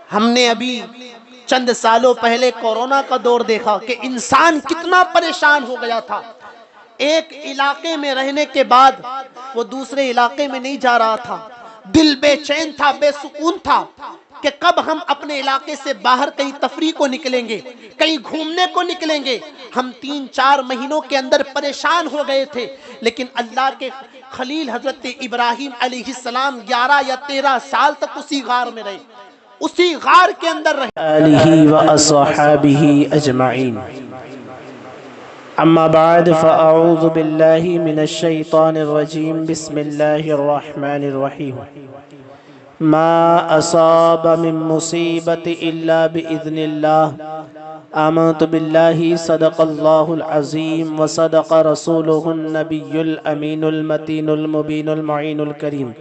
ہم نے ابھی چند سالوں پہلے کورونا کا دور دیکھا کہ انسان کتنا پریشان ہو گیا تھا۔ ایک علاقے میں رہنے کے بعد وہ دوسرے علاقے میں نہیں جا رہا تھا، دل بے چین تھا، بے سکون تھا کہ کب ہم اپنے علاقے سے باہر کہیں تفریح کو نکلیں گے، کہیں گھومنے کو نکلیں گے۔ ہم 3-4 مہینوں کے اندر پریشان ہو گئے تھے، لیکن اللہ کے خلیل حضرت ابراہیم علیہ السلام 11 یا 13 سال تک اسی غار میں رہے، اسی غار کے اندر رہے۔ آلہ و اصحابہ اجمعین، اما بعد فاعوذ باللہ من الشیطان الرجیم، بسم اللہ الرحمن الرحیم۔ ما اصاب من مصیبت الا باذن اللہ، آمنت باللہ، صدق اللہ العظیم وصدق رسولہ النبی الامین المتین المبین المعین الکریم۔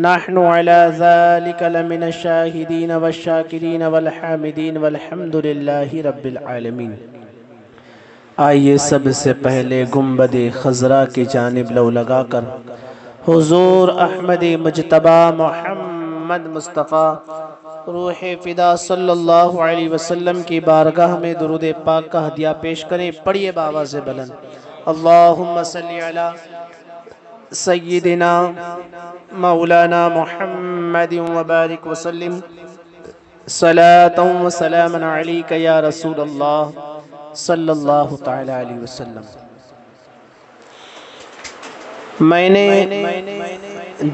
نحن على ذلك لمن الشاہدین والشاکرین والحامدین والحمد للہ رب العالمین۔ آئیے سب سے پہلے گنبد خضرا کی جانب لو لگا کر حضور احمد مجتبی محمد مصطفیٰ روح فدا صلی اللہ علیہ وسلم کی بارگاہ میں درود پاک کا ہدیہ پیش کریں۔ پڑھیے بآواز بلند، اللہم صلی علی سیدنا مولانا محمد وبارک وسلم، صلاۃ و سلام علیک یا رسول اللہ صلی اللہ تعالی علیہ وسلم۔ میں نے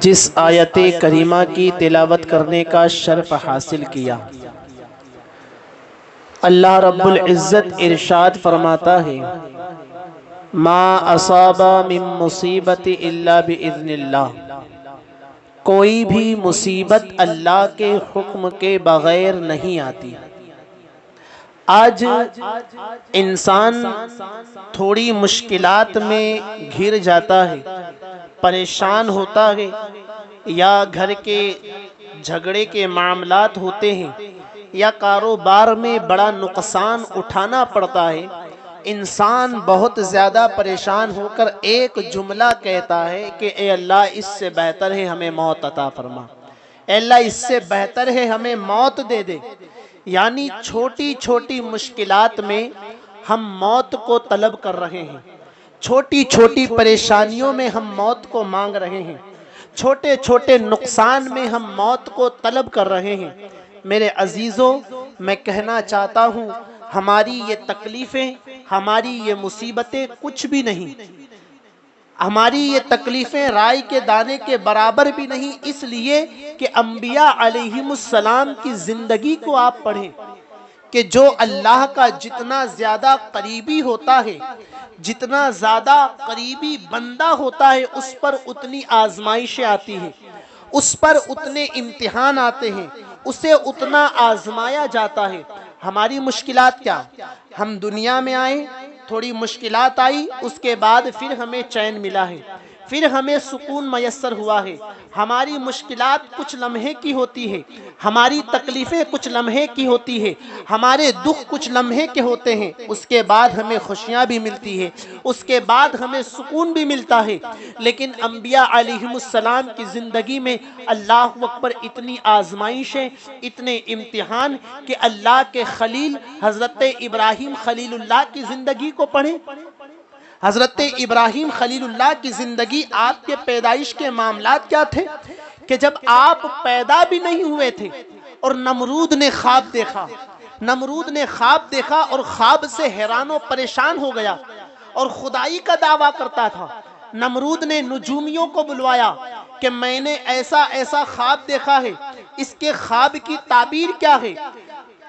جس آیت کریمہ کی تلاوت کرنے کا شرف حاصل کیا، اللہ رب العزت ارشاد فرماتا ہے، ما اصاب من مصیبت الا باذن اللہ، کوئی بھی مصیبت اللہ کے حکم کے بغیر نہیں آتی۔ آج انسان تھوڑی مشکلات میں گھر جاتا ہے، پریشان ہوتا ہے، یا گھر کے جھگڑے کے معاملات ہوتے ہیں، یا کاروبار میں بڑا نقصان اٹھانا پڑتا ہے، انسان بہت زیادہ پریشان ہو کر ایک جملہ کہتا ہے کہ اے اللہ اس سے بہتر ہے ہمیں موت عطا فرما، اے اللہ اس سے بہتر ہے ہمیں موت دے دے۔ یعنی چھوٹی چھوٹی مشکلات میں ہم موت کو طلب کر رہے ہیں، چھوٹی چھوٹی پریشانیوں میں ہم موت کو مانگ رہے ہیں، چھوٹے چھوٹے نقصان میں ہم موت کو طلب کر رہے ہیں۔ میرے عزیزوں، میں کہنا چاہتا ہوں، ہماری یہ تکلیفیں، ہماری یہ مصیبتیں کچھ بھی نہیں، ہماری یہ تکلیفیں رائے کے دانے کے برابر بھی نہیں، اس لیے کہ انبیاء علیہم السلام کی زندگی کو آپ پڑھیں کہ جو اللہ کا جتنا زیادہ قریبی ہوتا ہے، جتنا زیادہ قریبی بندہ ہوتا ہے، اس پر اتنی آزمائشیں آتی ہیں، اس پر اتنے امتحان آتے ہیں، اسے اتنا آزمایا جاتا ہے۔ ہماری مشکلات کیا؟ ہم دنیا میں آئے، تھوڑی مشکلات آئی، اس کے بعد پھر ہمیں چین ملا ہے، پھر ہمیں سکون میسر ہوا ہے۔ ہماری مشکلات کچھ لمحے کی ہوتی ہے، ہماری تکلیفیں کچھ لمحے کی ہوتی ہے، ہمارے دکھ کچھ لمحے کے ہوتے ہیں، اس کے بعد ہمیں خوشیاں بھی ملتی ہے، اس کے بعد ہمیں سکون بھی ملتا ہے۔ لیکن انبیاء علیہم السلام کی زندگی میں اللہ اکبر اتنی آزمائشیں، اتنے امتحان کہ اللہ کے خلیل حضرت ابراہیم خلیل اللہ کی زندگی کو پڑھیں۔ حضرت ابراہیم خلیل اللہ کی زندگی، آپ کے پیدائش کے معاملات کیا تھے کہ جب آپ پیدا بھی نہیں ہوئے تھے اور نمرود نے خواب دیکھا، نمرود نے خواب دیکھا اور خواب سے حیران و پریشان ہو گیا اور خدائی کا دعویٰ کرتا تھا۔ نمرود نے نجومیوں کو بلوایا کہ میں نے ایسا ایسا خواب دیکھا ہے، اس کے خواب کی تعبیر کیا ہے؟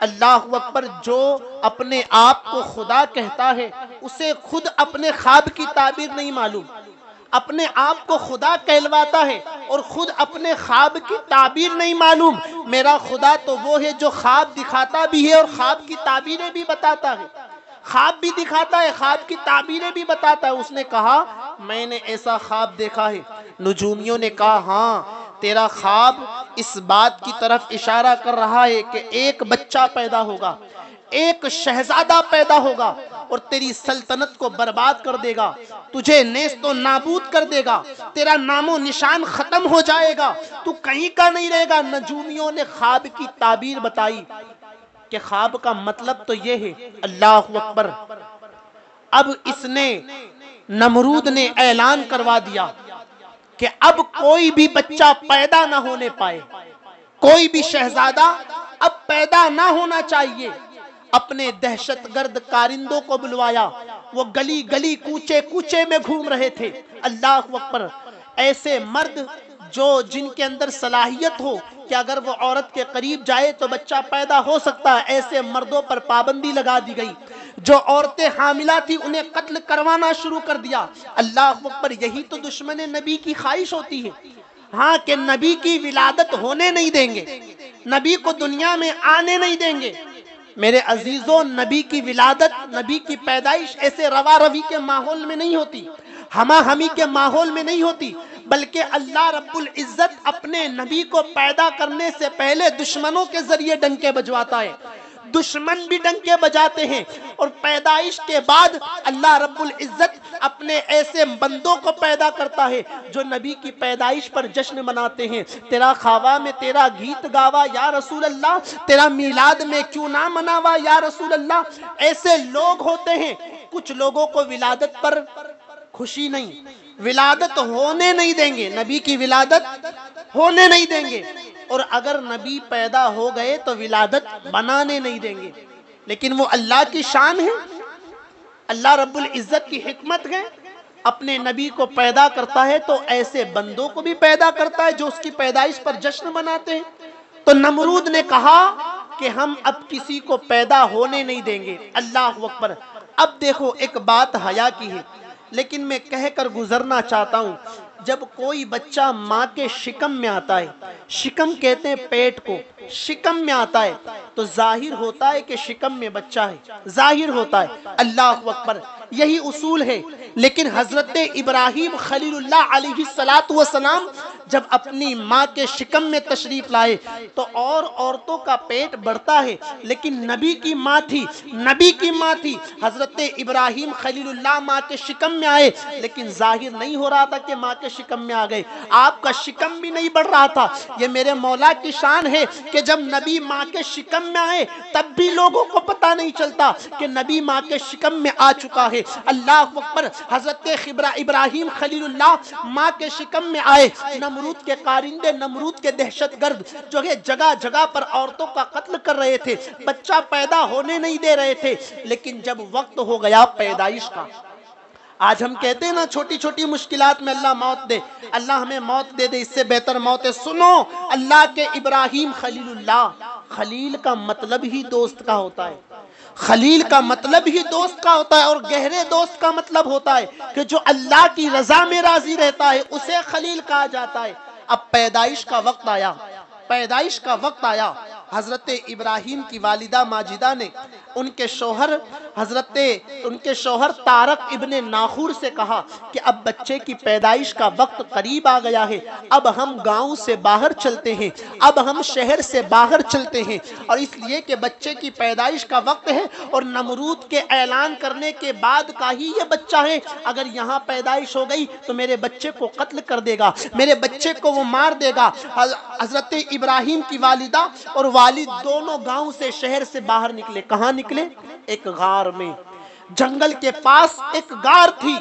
اللہ اکبر، جو اپنے آپ کو خدا کہتا ہے اسے خود اپنے خواب کی تعبیر نہیں معلوم، اپنے آپ کو خدا کہلواتا ہے اور خود اپنے خواب کی تعبیر نہیں معلوم۔ میرا خدا تو وہ ہے جو خواب دکھاتا بھی ہے اور خواب کی تعبیریں بھی بتاتا ہے، خواب بھی دکھاتا ہے، خواب کی تعبیریں بھی بتاتا ہے۔ اس نے کہا میں نے ایسا خواب دیکھا ہے۔ نجومیوں نے کہا ہاں، تیرا خواب اس بات کی طرف اشارہ کر رہا ہے کہ ایک بچہ پیدا ہوگا، ایک شہزادہ پیدا ہوگا، اور تیری سلطنت کو برباد کر دے گا، تجھے نیست و نابود کر دے گا، تیرا نام و نشان ختم ہو جائے گا، تو کہیں کا نہیں رہے گا۔ نجومیوں نے خواب کی تعبیر بتائی کہ خواب کا مطلب تو یہ ہے، اللہ اکبر۔ اب اس نے نمرود نے اعلان کروا دیا کہ اب کوئی بھی بچہ پیدا نہ ہونے پائے، کوئی بھی شہزادہ اب پیدا نہ ہونا چاہیے۔ اپنے دہشت گرد کارندوں کو بلوایا، وہ گلی گلی کوچے کوچے میں گھوم رہے تھے۔ اللہ اکبر۔ ایسے مرد جن کے اندر صلاحیت ہو کہ اگر وہ عورت کے قریب جائے تو بچہ پیدا ہو سکتا ہے، ایسے مردوں پر پابندی لگا دی گئی۔ جو عورتیں حاملہ تھی انہیں قتل کروانا شروع کر دیا۔ اللہ اکبر۔ یہی تو دشمن نبی کی خواہش ہوتی ہے، ہاں، کہ نبی کی ولادت ہونے نہیں دیں گے، نبی کو دنیا میں آنے نہیں دیں گے۔ میرے عزیزوں، نبی کی ولادت، نبی کی پیدائش ایسے روا روی کے ماحول میں نہیں ہوتی، ہما ہمی کے ماحول میں نہیں ہوتی، بلکہ اللہ رب العزت اپنے نبی کو پیدا کرنے سے پہلے دشمنوں کے ذریعے ڈنکے بجواتا ہے۔ دشمن بھی ڈنکے بجاتے ہیں، اور پیدائش کے بعد اللہ رب العزت اپنے ایسے بندوں کو پیدا کرتا ہے جو نبی کی پیدائش پر جشن مناتے ہیں۔ تیرا خواہ میں تیرا گیت گاوا یا رسول اللہ، تیرا میلاد میں کیوں نہ مناوا یا رسول اللہ۔ ایسے لوگ ہوتے ہیں، کچھ لوگوں کو ولادت پر خوشی نہیں، ولادت ہونے نہیں دیں گے، نبی کی ولادت ہونے نہیں دیں گے، اور اگر نبی پیدا ہو گئے تو ولادت بنانے نہیں دیں گے۔ لیکن وہ اللہ کی شان ہے، اللہ رب العزت کی حکمت ہے، اپنے نبی کو پیدا کرتا ہے تو ایسے بندوں کو بھی پیدا کرتا ہے جو اس کی پیدائش پر جشن مناتے ہیں۔ تو نمرود نے کہا کہ ہم اب کسی کو پیدا ہونے نہیں دیں گے۔ اللہ اکبر۔ اب دیکھو، ایک بات حیا کی ہے، لیکن میں کہہ کر گزرنا چاہتا ہوں۔ جب کوئی بچہ ماں کے شکم میں آتا ہے، شکم کہتے ہیں پیٹ کو، شکم میں آتا ہے تو ظاہر ہوتا ہے کہ شکم میں بچہ ہے، ظاہر ہوتا ہے۔ اللہ اکبر۔ یہی اصول ہے۔ لیکن حضرت ابراہیم خلیل اللہ علیہ السلام جب اپنی ماں کے شکم میں تشریف لائے تو اور عورتوں کا پیٹ بڑھتا ہے، لیکن نبی کی ماں تھی، نبی کی ماں تھی۔ حضرت ابراہیم خلیل اللہ ماں کے شکم میں آئے، لیکن ظاہر نہیں ہو رہا تھا کہ ماں کے شکم میں آ گئے، آپ کا شکم بھی نہیں بڑھ رہا تھا۔ یہ میرے مولا کی شان ہے کہ جب نبی ماں کے شکم میں آئے تب بھی لوگوں کو پتہ نہیں چلتا کہ نبی ماں کے شکم میں آ چکا ہے۔ اللہ اکبر۔ حضرت ابراہیم خلیل اللہ ماں کے شکم میں آئے، نمرود کے کارندے، نمرود کے دہشت گرد جو ہے جگہ جگہ پر عورتوں کا قتل کر رہے تھے، بچہ پیدا ہونے نہیں دے رہے تھے۔ لیکن جب وقت ہو گیا پیدائش کا، آج ہم کہتے ہیں نا چھوٹی چھوٹی مشکلات میں اللہ موت دے، اللہ ہمیں موت دے دے، اس سے بہتر موت ہے۔ سنو، اللہ کے ابراہیم خلیل اللہ، خلیل کا مطلب ہی دوست کا ہوتا ہے، خلیل کا مطلب ہی دوست کا ہوتا ہے، اور گہرے دوست کا مطلب ہوتا ہے کہ جو اللہ کی رضا میں راضی رہتا ہے اسے خلیل کہا جاتا ہے۔ اب پیدائش کا وقت آیا، پیدائش کا وقت آیا۔ حضرت ابراہیم کی والدہ ماجدہ نے ان کے شوہر طارق ابن ناخور سے کہا کہ اب بچے کی پیدائش کا وقت قریب آ گیا ہے، اب ہم گاؤں سے باہر چلتے ہیں، اب ہم شہر سے باہر چلتے ہیں، اور اس لیے کہ بچے کی پیدائش کا وقت ہے، اور نمرود کے اعلان کرنے کے بعد کا ہی یہ بچہ ہے، اگر یہاں پیدائش ہو گئی تو میرے بچے کو قتل کر دے گا، میرے بچے کو وہ مار دے گا۔ حضرت ابراہیم کی والدہ اور والد دونوں گاؤں سے، شہر سے باہر نکلے۔ کہاں نکلے؟ ایک غار میں، جنگل کے پاس ایک غار تھی،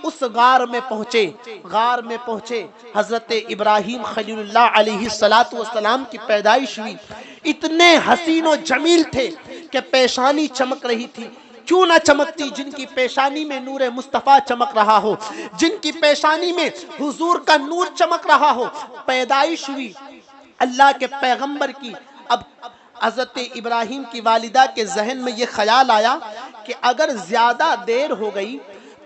اس غار میں پہنچے، غار میں پہنچے۔ حضرت ابراہیم خلیل اللہ علیہ السلام کی پیدائش ہوئی۔ اتنے حسین و جمیل تھے کہ پیشانی چمک رہی تھی۔ کیوں نہ چمکتی؟ جن کی پیشانی میں نور مصطفیٰ چمک رہا ہو، جن کی پیشانی میں حضور کا نور چمک رہا ہو۔ پیدائش ہوئی اللہ کے پیغمبر کی۔ اب حضرت ابراہیم کی والدہ کے ذہن میں یہ خیال آیا کہ اگر زیادہ دیر ہو گئی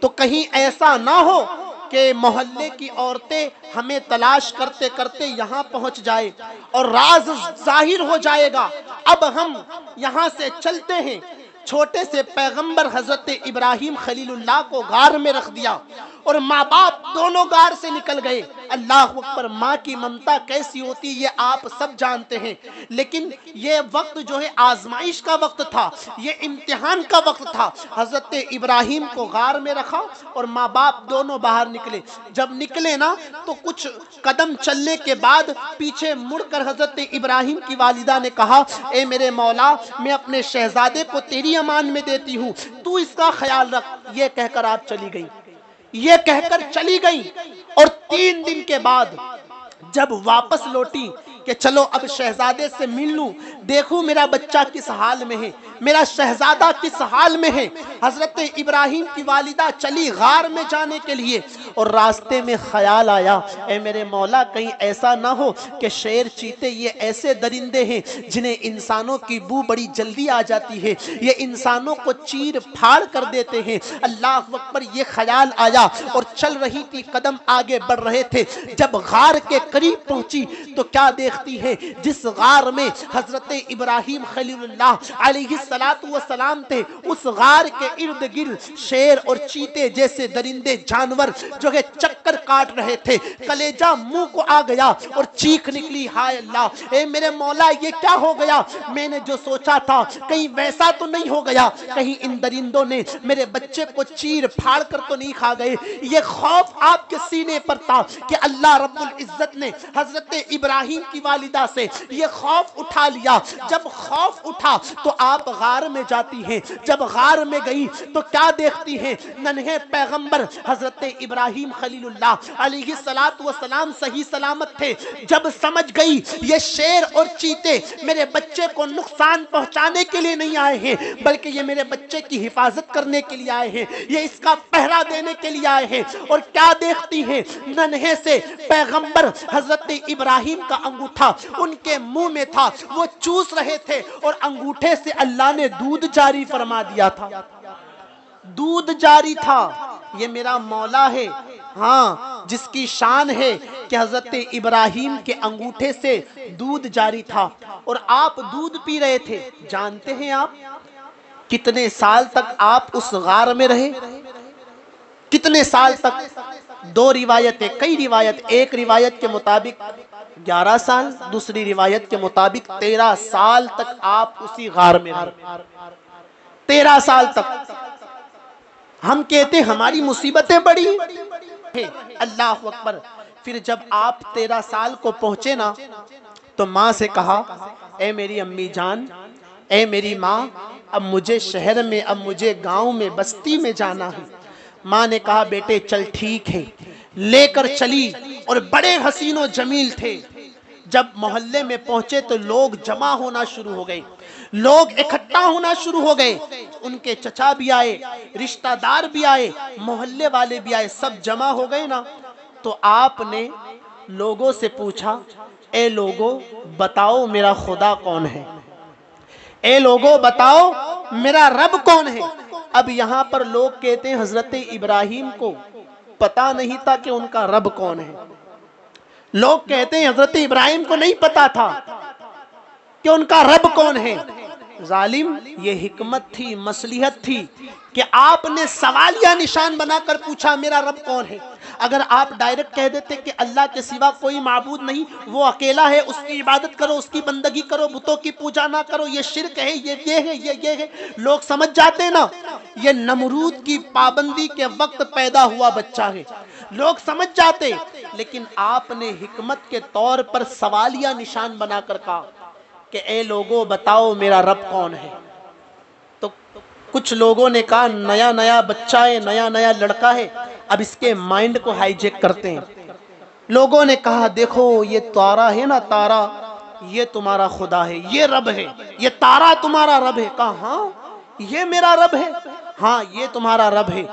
تو کہیں ایسا نہ ہو کہ محلے کی عورتیں ہمیں تلاش کرتے کرتے یہاں پہنچ جائے اور راز ظاہر ہو جائے گا۔ اب ہم یہاں سے چلتے ہیں۔ چھوٹے سے پیغمبر حضرت ابراہیم خلیل اللہ کو غار میں رکھ دیا، اور ماں باپ دونوں غار سے نکل گئے۔ اللہ اکبر، ماں کی ممتا کیسی ہوتی یہ آپ سب جانتے ہیں، لیکن یہ وقت جو ہے آزمائش کا وقت تھا، یہ امتحان کا وقت تھا۔ حضرت ابراہیم کو غار میں رکھا اور ماں باپ دونوں باہر نکلے۔ جب نکلے نا تو کچھ قدم چلنے کے بعد پیچھے مڑ کر حضرت ابراہیم کی والدہ نے کہا، اے میرے مولا، میں اپنے شہزادے کو تیری امان میں دیتی ہوں، تو اس کا خیال رکھ۔ یہ کہہ کر آپ چلی گئی، یہ کہہ کر چلی گئی، اور 3 دن کے بعد جب واپس لوٹی کہ چلو اب شہزادے سے مل لوں، دیکھوں میرا بچہ کس حال میں ہے، میرا شہزادہ کس حال میں ہے۔ حضرت ابراہیم کی والدہ چلی غار میں جانے کے لیے، اور راستے میں خیال آیا، اے میرے مولا، کہیں ایسا نہ ہو کہ شیر چیتے یہ ایسے درندے ہیں جنہیں انسانوں کی بو بڑی جلدی آ جاتی ہے، یہ انسانوں کو چیر پھاڑ کر دیتے ہیں۔ اللہ اکبر، یہ خیال آیا اور چل رہی تھی، قدم آگے بڑھ رہے تھے۔ جب غار کے قریب پہنچی تو کیا دیکھتی ہے، جس غار میں حضرت ابراہیم خلیل اللہ علیہ السلام تھے، اس غار کے ارد گرد شیر اور چیتے جیسے درندے جانور جو ہے چکر کاٹ رہے تھے۔ کلیجہ منہ کو آ گیا اور چیخ نکلی، ہائے اللہ، اے میرے مولا، یہ کیا ہو گیا؟ میں نے جو سوچا تھا کہیں ویسا تو نہیں ہو گیا، کہیں ان درندوں نے میرے بچے کو چیر پھاڑ کر تو نہیں کھا گئے؟ یہ خوف آپ کے سینے پر تھا کہ اللہ رب العزت نے حضرت ابراہیم کی والدہ سے یہ خوف اٹھا لیا۔ جب خوف اٹھا تو آپ غار میں جاتی ہیں، جب غار میں گئی تو کیا دیکھتی ہیں؟ ننھے پیغمبر حضرت ابراہیم خلیل اللہ علیہ السلام صحیح سلامت تھے۔ جب سمجھ گئی یہ شیر اور چیتے میرے بچے کو نقصان پہنچانے کے لیے نہیں آئے ہیں، بلکہ یہ میرے بچے کی حفاظت کرنے کے لیے آئے ہیں، یہ اس کا پہرا دینے کے لیے آئے ہیں، اور کیا دیکھتی ہیں؟ ننھے سے پیغمبر حضرت ابراہیم کا انگوٹھا ان کے منہ میں تھا، وہ چوس رہے تھے، اور انگوٹھے سے اللہ نے دودھ جاری فرما دیا تھا، دودھ جاری تھا۔ یہ میرا مولا ہے، ہاں، جس کی شان ہے کہ حضرت ابراہیم کے انگوٹھے سے دودھ جاری تھا، اور آپ دودھ پی رہے تھے۔ جانتے ہیں آپ کتنے سال تک آپ اس غار میں رہے؟ کتنے سال تک؟ 2 روایتیں، کئی روایت، ایک روایت کے مطابق 11 سال، دوسری روایت کے مطابق 13 سال تک آپ اسی غار میں رہے۔ 13 سال تک۔ ہم کہتے ہیں ہماری مصیبتیں بڑی ہیں، اللہ اکبر۔ پھر جب آپ 13 سال کو پہنچے نا تو ماں سے کہا، اے میری امی جان، اے میری ماں، اب مجھے شہر میں، اب مجھے گاؤں میں، بستی میں جانا ہے۔ ماں نے کہا، بیٹے چل ٹھیک ہے، لے کر چلی، اور بڑے حسین و جمیل تھے۔ جب محلے میں پہنچے تو لوگ جمع ہونا شروع ہو گئے، لوگ اکٹھا ہونا شروع ہو گئے، ان کے چچا بھی آئے، رشتہ دار بھی آئے، محلے والے بھی آئے، سب جمع ہو گئے نا۔ تو آپ نے لوگوں سے پوچھا، اے لوگوں بتاؤ میرا خدا کون ہے؟ اے لوگوں بتاؤ میرا رب کون ہے؟ اب یہاں پر لوگ کہتے ہیں حضرت ابراہیم کو پتا نہیں تھا کہ ان کا رب کون ہے۔ لوگ کہتے ہیں حضرت ابراہیم کو نہیں پتا تھا کہ ان کا رب کون ہے۔ ظالم، یہ حکمت تھی، مصلحت تھی کہ آپ نے سوالیہ نشان بنا کر پوچھا میرا رب کون ہے۔ اگر آپ ڈائریکٹ کہہ دیتے کہ اللہ کے سوا کوئی معبود نہیں، وہ اکیلا ہے، اس کی عبادت کرو، اس کی بندگی کرو، بتوں کی پوجا نہ کرو، یہ شرک ہے، یہ ہے، یہ ہے، لوگ سمجھ جاتے نا۔ یہ نمرود کی پابندی کے وقت پیدا ہوا بچہ ہے، لوگ سمجھ جاتے، لیکن آپ نے حکمت کے طور پر سوالیہ نشان بنا کر کہا کہ اے لوگوں بتاؤ میرا رب کون ہے۔ تو کچھ لوگوں نے کہا نیا نیا بچہ ہے، نیا نیا لڑکا ہے، اب اس کے مائنڈ کو ہائی جیک کرتے ہیں۔ لوگوں نے کہا دیکھو یہ تارا ہے نا، تارا، یہ تمہارا خدا ہے، یہ رب ہے، یہ تارا تمہارا رب ہے۔ کہا ہاں یہ میرا رب ہے، ہاں یہ تمہارا رب ہے۔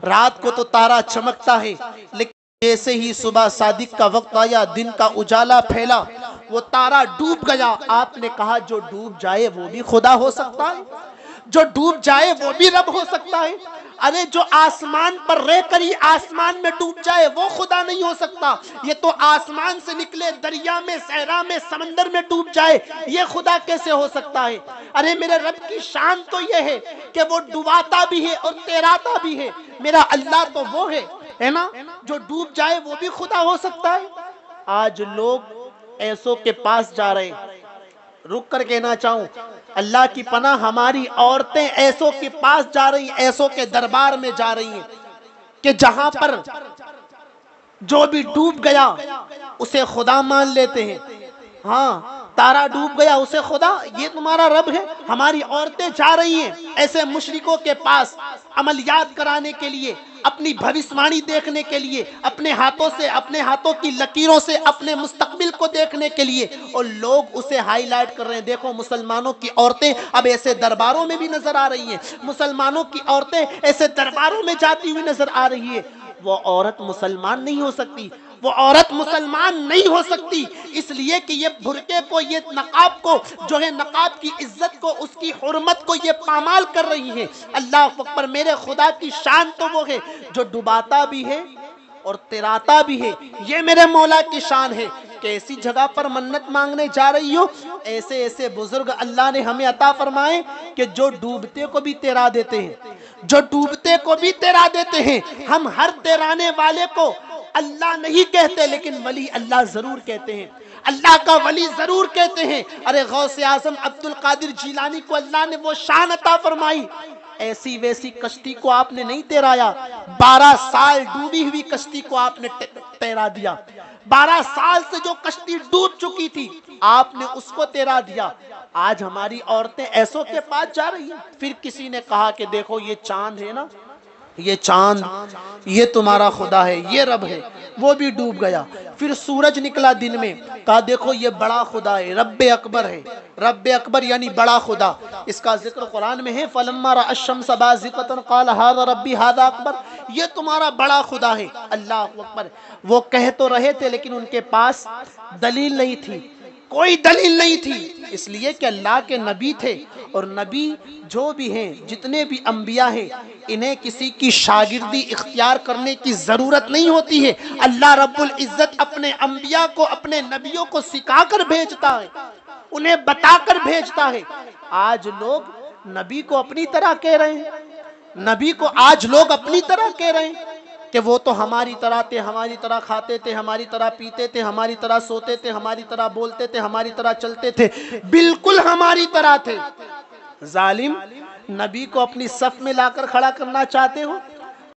رات کو تو تارا چمکتا ہے، لیکن جیسے ہی صبح صادق کا وقت آیا، دن کا اجالا پھیلا، وہ تارا ڈوب گیا۔ آپ نے کہا جو ڈوب جائے وہ بھی خدا ہو سکتا ہے، جو ڈوب جائے وہ بھی رب ہو سکتا ہے۔ ارے جو آسمان پر رہ کر ہی آسمان میں ڈوب جائے وہ خدا نہیں ہو سکتا، یہ تو آسمان سے نکلے دریا میں، صحرا میں، سمندر میں ڈوب جائے یہ خدا کیسے ہو سکتا ہے؟ ارے میرے رب کی شان تو یہ ہے کہ وہ ڈباتا بھی ہے اور تیراتا بھی ہے۔ میرا اللہ تو وہ ہے ہے نا, جو ڈوب جائے وہ بھی خدا ہو سکتا ہے. آج لوگ ایسوں کے پاس جا رہے ہیں. رک کر کہنا چاہوں, اللہ کی پناہ, ہماری عورتیں ایسوں کے پاس جا رہی ہیں, ایسوں کے دربار میں جا رہی ہیں کہ جہاں پر جو بھی ڈوب گیا اسے خدا مان لیتے ہیں. ہاں, تارا ڈوب گیا اسے خدا, یہ تمہارا رب ہے. ہماری عورتیں جا رہی ہیں ایسے مشرکوں کے پاس عملیات کرانے کے لیے, اپنی بھوشوانی دیکھنے کے لیے, اپنے ہاتھوں سے, اپنے ہاتھوں کی لکیروں سے اپنے مستقبل کو دیکھنے کے لیے, اور لوگ اسے ہائی لائٹ کر رہے ہیں. دیکھو مسلمانوں کی عورتیں اب ایسے درباروں میں بھی نظر آ رہی ہیں, مسلمانوں کی عورتیں ایسے درباروں میں جاتی ہوئی نظر آ رہی ہے. وہ عورت مسلمان نہیں ہو سکتی, وہ عورت مسلمان نہیں ہو سکتی, اس لیے کہ یہ برقعے کو, یہ نقاب کو جو ہے, نقاب کی عزت کو, اس کی حرمت کو یہ پامال کر رہی ہیں. اللہ اکبر, میرے خدا کی شان تو وہ ہے جو ڈباتا بھی ہے اور تیراتا بھی ہے. یہ میرے مولا کی شان ہے کہ ایسی جگہ پر منت مانگنے جا رہی ہو, ایسے ایسے بزرگ اللہ نے ہمیں عطا فرمائے کہ جو ڈوبتے کو بھی تیرا دیتے ہیں, جو ڈوبتے کو بھی تیرا دیتے ہیں. ہم ہر تیرانے والے کو اللہ نہیں کہتے, لیکن ولی اللہ ضرور کہتے ہیں, اللہ کا ولی ضرور کہتے ہیں. ارے غوث اعظم عبد القادر جیلانی کو اللہ نے وہ شان عطا فرمائی, ایسی ویسی کشتی کو آپ نے نہیں تیرایا, 12 سال ڈوبی ہوئی کشتی کو آپ نے تیرا دیا. 12 سال سے جو کشتی ڈوب چکی تھی آپ نے اس کو تیرا دیا. آج ہماری عورتیں ایسوں کے پاس جا رہی ہیں. پھر کسی نے کہا کہ دیکھو یہ چاند ہے نا, یہ چاند, یہ تمہارا خدا ہے, یہ رب ہے, وہ بھی ڈوب گیا. پھر سورج نکلا دن میں, کہا دیکھو یہ بڑا خدا ہے, رب اکبر ہے. رب اکبر یعنی بڑا خدا, اس کا ذکر قرآن میں ہے. فلما رأى الشمس بازغة قال هذا ربي هذا اکبر, یہ تمہارا بڑا خدا ہے. اللہ اکبر. وہ کہہ تو رہے تھے لیکن ان کے پاس دلیل نہیں تھی, کوئی دلیل نہیں تھی, اس لیے کہ اللہ کے نبی تھے. اور نبی جو بھی ہیں, جتنے بھی انبیاء ہیں, انہیں کسی کی شاگردی اختیار کرنے کی ضرورت نہیں ہوتی ہے. اللہ رب العزت اپنے انبیاء کو, اپنے نبیوں کو سکھا کر بھیجتا ہے, انہیں بتا کر بھیجتا ہے. آج لوگ نبی کو اپنی طرح کہہ رہے ہیں, نبی کو آج لوگ اپنی طرح کہہ رہے ہیں کہ وہ تو ہماری طرح تھے, ہماری طرح کھاتے تھے, ہماری طرح پیتے تھے, ہماری طرح سوتے تھے, ہماری طرح بولتے تھے, ہماری طرح چلتے تھے. بالکل ہماری طرح تھے. ظالم, نبی کو اپنی صف میں لا کر کھڑا کرنا چاہتے ہو,